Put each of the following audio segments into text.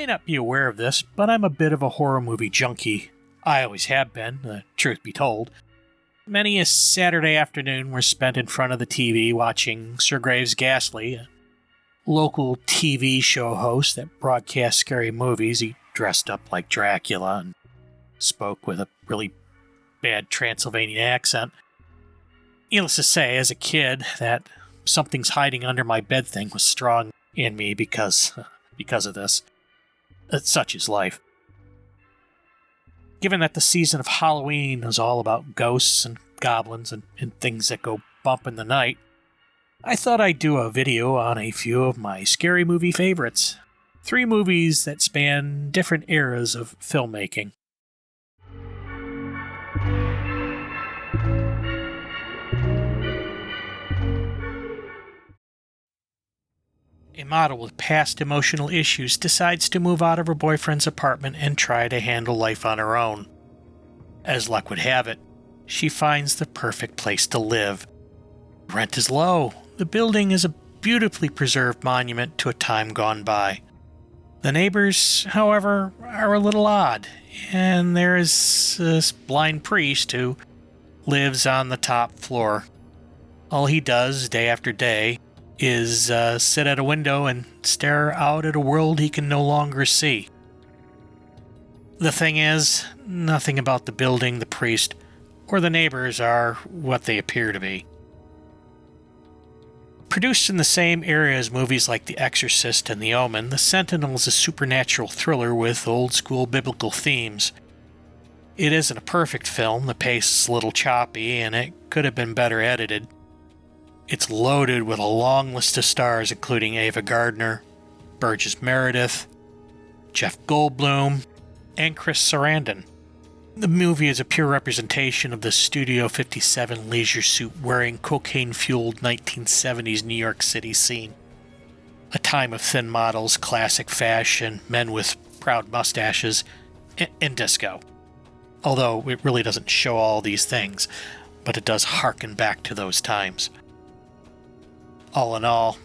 not be aware of this, but I'm a bit of a horror movie junkie. I always have been, truth be told. Many a Saturday afternoon were spent in front of the TV watching Sir Graves Ghastly, a local TV show host that broadcast scary movies. He dressed up like Dracula and spoke with a really bad Transylvanian accent. Needless to say, as a kid, that something's hiding under my bed thing was strong in me because of this. Such is life. Given that the season of Halloween is all about ghosts and goblins and things that go bump in the night, I thought I'd do a video on a few of my scary movie favorites. 3 movies that span different eras of filmmaking. A model with past emotional issues decides to move out of her boyfriend's apartment and try to handle life on her own. As luck would have it, she finds the perfect place to live. Rent is low. The building is a beautifully preserved monument to a time gone by. The neighbors, however, are a little odd, and there is this blind priest who lives on the top floor. All he does, day after day, is sit at a window and stare out at a world he can no longer see. The thing is, nothing about the building, the priest, or the neighbors are what they appear to be. Produced in the same era as movies like The Exorcist and The Omen, The Sentinel is a supernatural thriller with old-school biblical themes. It isn't a perfect film, the pace is a little choppy, and it could have been better edited. It's loaded with a long list of stars including Ava Gardner, Burgess Meredith, Jeff Goldblum, and Chris Sarandon. The movie is a pure representation of the Studio 57 leisure suit-wearing, cocaine-fueled 1970s New York City scene. A time of thin models, classic fashion, men with proud mustaches, and disco. Although it really doesn't show all these things, but it does harken back to those times. All in all,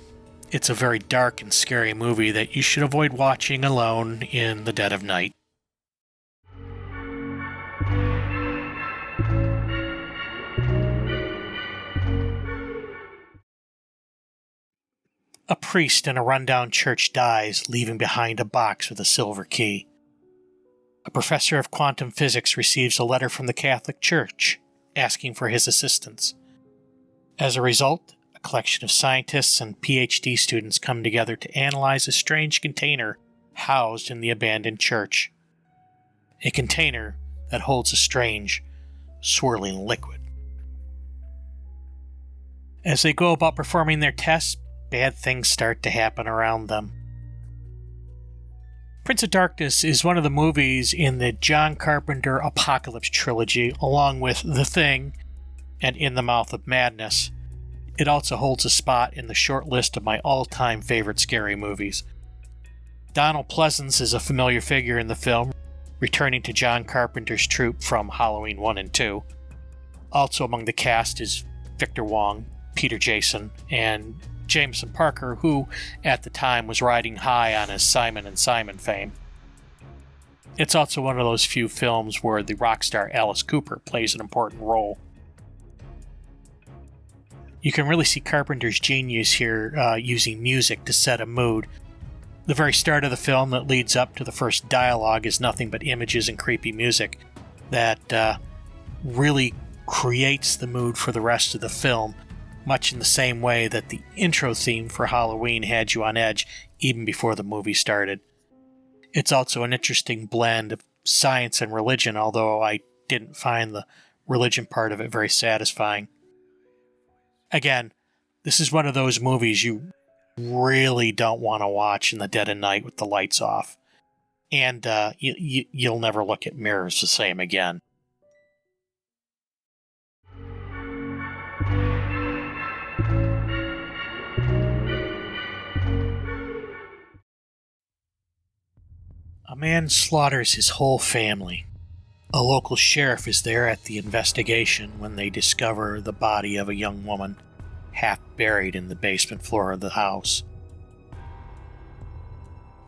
it's a very dark and scary movie that you should avoid watching alone in the dead of night. A priest in a rundown church dies, leaving behind a box with a silver key. A professor of quantum physics receives a letter from the Catholic Church asking for his assistance. As a result, a collection of scientists and PhD students come together to analyze a strange container housed in the abandoned church. A container that holds a strange, swirling liquid. As they go about performing their tests, bad things start to happen around them. Prince of Darkness is one of the movies in the John Carpenter Apocalypse trilogy, along with The Thing and In the Mouth of Madness. It also holds a spot in the short list of my all-time favorite scary movies. Donald Pleasence is a familiar figure in the film, returning to John Carpenter's troupe from Halloween 1 and 2. Also among the cast is Victor Wong, Peter Jason, and Jameson Parker, who at the time was riding high on his Simon & Simon fame. It's also one of those few films where the rock star Alice Cooper plays an important role. You can really see Carpenter's genius here using music to set a mood. The very start of the film that leads up to the first dialogue is nothing but images and creepy music that really creates the mood for the rest of the film, much in the same way that the intro theme for Halloween had you on edge even before the movie started. It's also an interesting blend of science and religion, although I didn't find the religion part of it very satisfying. Again, this is one of those movies you really don't want to watch in the dead of night with the lights off. And you'll never look at mirrors the same again. A man slaughters his whole family. A local sheriff is there at the investigation when they discover the body of a young woman, half buried in the basement floor of the house.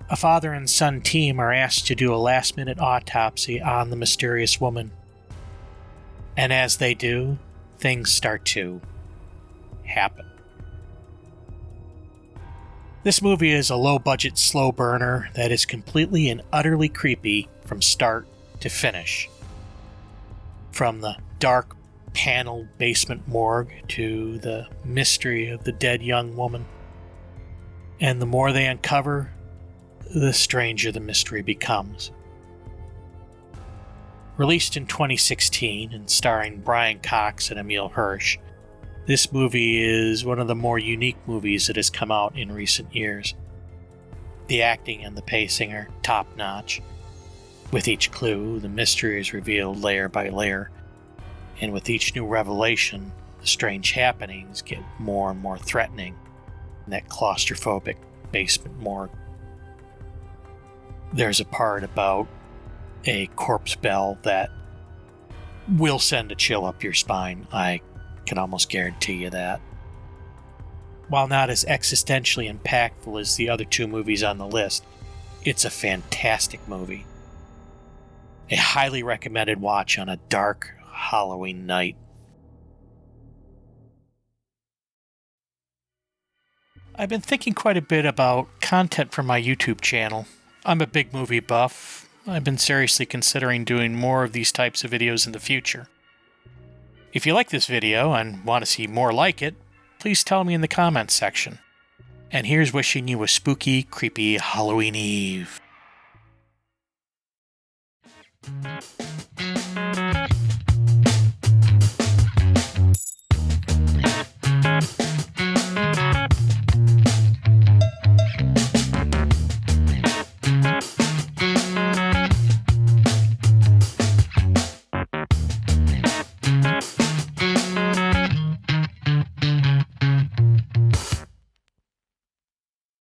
A father and son team are asked to do a last-minute autopsy on the mysterious woman. And as they do, things start to happen. This movie is a low-budget slow burner that is completely and utterly creepy from start to finish. From the dark paneled basement morgue to the mystery of the dead young woman. And the more they uncover, the stranger the mystery becomes. Released in 2016 and starring Brian Cox and Emile Hirsch, this movie is one of the more unique movies that has come out in recent years. The acting and the pacing are top-notch. With each clue, the mystery is revealed layer by layer, and with each new revelation, the strange happenings get more and more threatening in that claustrophobic basement morgue. There's a part about a corpse bell that will send a chill up your spine. I can almost guarantee you that. While not as existentially impactful as the other two movies on the list, it's a fantastic movie. A highly recommended watch on a dark Halloween night. I've been thinking quite a bit about content for my YouTube channel. I'm a big movie buff. I've been seriously considering doing more of these types of videos in the future. If you like this video and want to see more like it, please tell me in the comments section. And here's wishing you a spooky, creepy Halloween Eve.